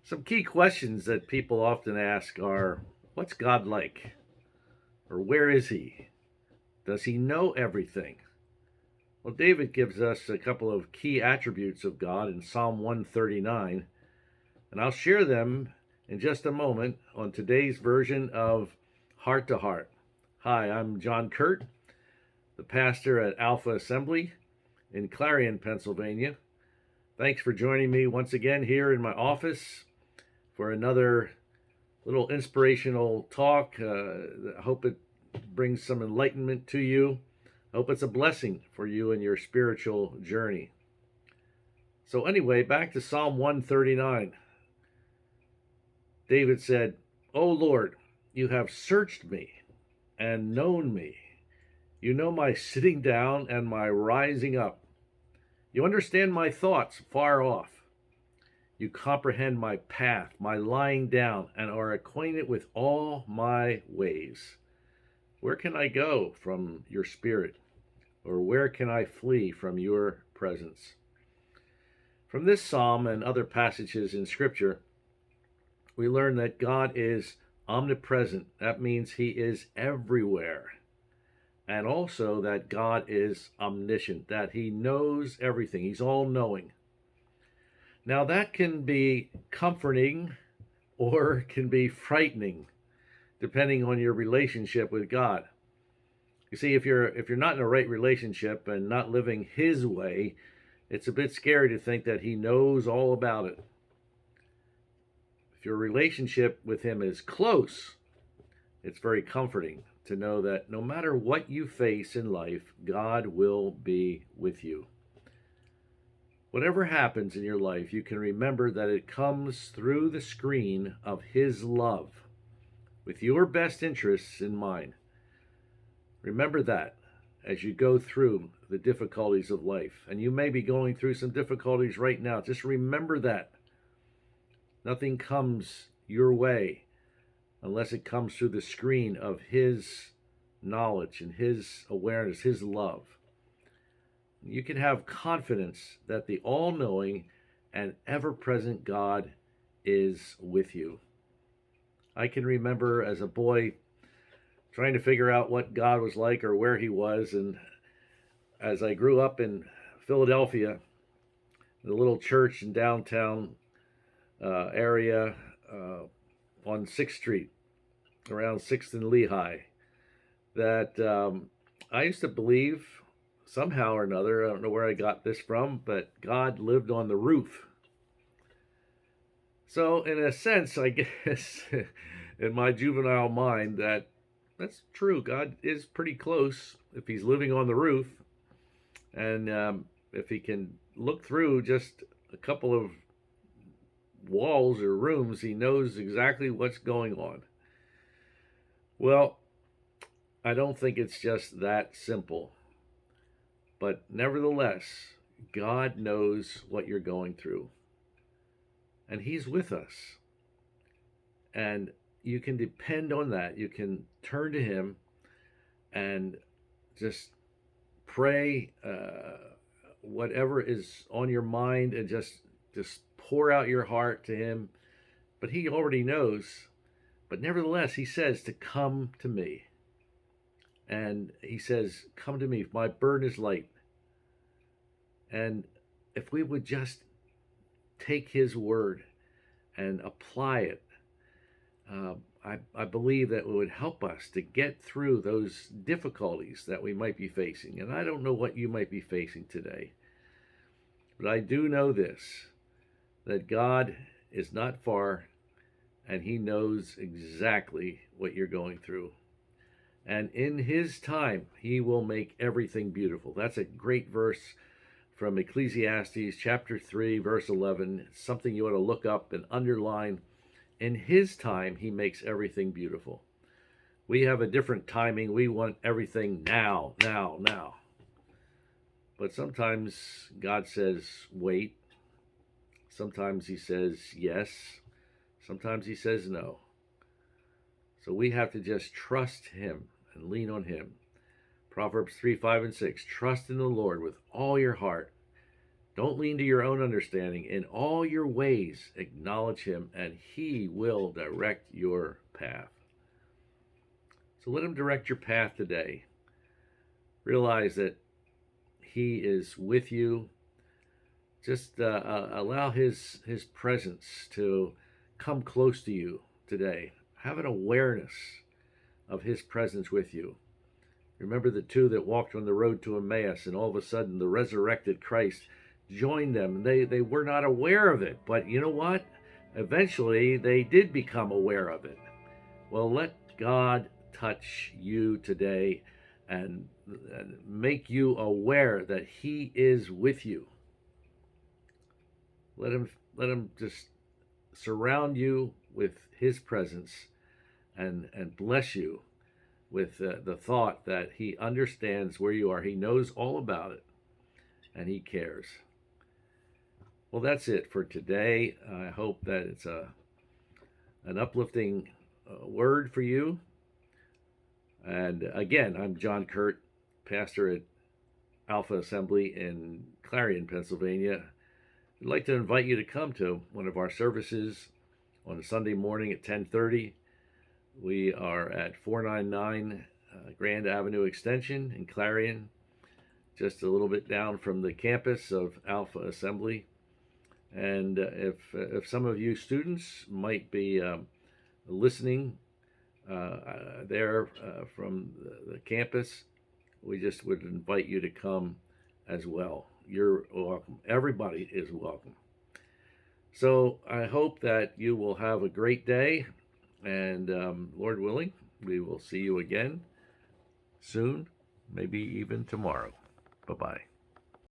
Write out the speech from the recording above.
Some key questions that people often ask are, what's God like? Or where is he? Does he know everything? Well, David gives us a couple of key attributes of God in Psalm 139, and I'll share them in just a moment on today's version of Heart to Heart. Hi, I'm John Kuert, the pastor at Alpha Assembly in Clarion, Pennsylvania. Thanks for joining me once again here in my office for another little inspirational talk. I hope it brings some enlightenment to you. I hope it's a blessing for you in your spiritual journey. So, anyway, back to Psalm 139. David said, "O Lord, you have searched me and known me. You know my sitting down and my rising up. You understand my thoughts far off. You comprehend my path, my lying down, and are acquainted with all my ways. Where can I go from your spirit? Or where can I flee from your presence?" From this psalm and other passages in Scripture, we learn that God is omnipresent. That means he is everywhere. And also that God is omniscient, that he knows everything. He's all knowing. Now, that can be comforting or can be frightening, depending on your relationship with God. You see, if you're not in a right relationship and not living his way, it's a bit scary to think that he knows all about it. If your relationship with him is close, it's very comforting to know that no matter what you face in life, God will be with you. Whatever happens in your life, you can remember that it comes through the screen of his love, with your best interests in mind. Remember that as you go through the difficulties of life. And you may be going through some difficulties right now. Just remember that. Nothing comes your way unless it comes through the screen of his knowledge and his awareness, his love. You can have confidence that the all-knowing and ever-present God is with you. I can remember as a boy trying to figure out what God was like or where he was. And as I grew up in Philadelphia, the little church in downtown area on 6th Street, around 6th and Lehigh, that I used to believe somehow or another, I don't know where I got this from, but God lived on the roof. So in a sense, I guess, in my juvenile mind, that's true. God is pretty close if he's living on the roof. And if he can look through just a couple of walls or rooms, he knows exactly what's going on. Well, I don't think it's just that simple. But nevertheless, God knows what you're going through. And he's with us. And you can depend on that. You can turn to him and just pray whatever is on your mind and just pour out your heart to him. But he already knows. But nevertheless, he says to come to me. And he says, come to me, my burden is light. And if we would just take his word and apply it, I believe that it would help us to get through those difficulties that we might be facing. And I don't know what you might be facing today, but I do know this, that God is not far and he knows exactly what you're going through. And in his time, he will make everything beautiful. That's a great verse from Ecclesiastes chapter 3, verse 11. It's something you ought to look up and underline. In his time, he makes everything beautiful. We have a different timing. We want everything now, now, now. But sometimes God says, wait. Sometimes he says yes. Sometimes he says no. So we have to just trust him and lean on him. Proverbs 3, 5, and 6. Trust in the Lord with all your heart Don't lean to your own understanding. In all your ways, acknowledge him, and he will direct your path. So let him direct your path today. Realize that he is with you. Just allow his presence to come close to you today. Have an awareness of his presence with you. Remember the two that walked on the road to Emmaus, and all of a sudden the resurrected Christ joined them. They were not aware of it, but you know what? Eventually they did become aware of it. Well, let God touch you today and make you aware that he is with you. Let him just surround you with his presence and bless you with the thought that he understands where you are. He knows all about it, and he cares. Well, that's it for today. I hope that it's an uplifting word for you. And again, I'm John Kuert, pastor at Alpha Assembly in Clarion, Pennsylvania. I'd like to invite you to come to one of our services on a Sunday morning at 10:30. We are at 499 Grand Avenue Extension in Clarion, just a little bit down from the campus of Alpha Assembly. And if some of you students might be listening there from the campus, we just would invite you to come as well. You're welcome. Everybody is welcome. So I hope that you will have a great day, and Lord willing, we will see you again soon, maybe even tomorrow. Bye-bye.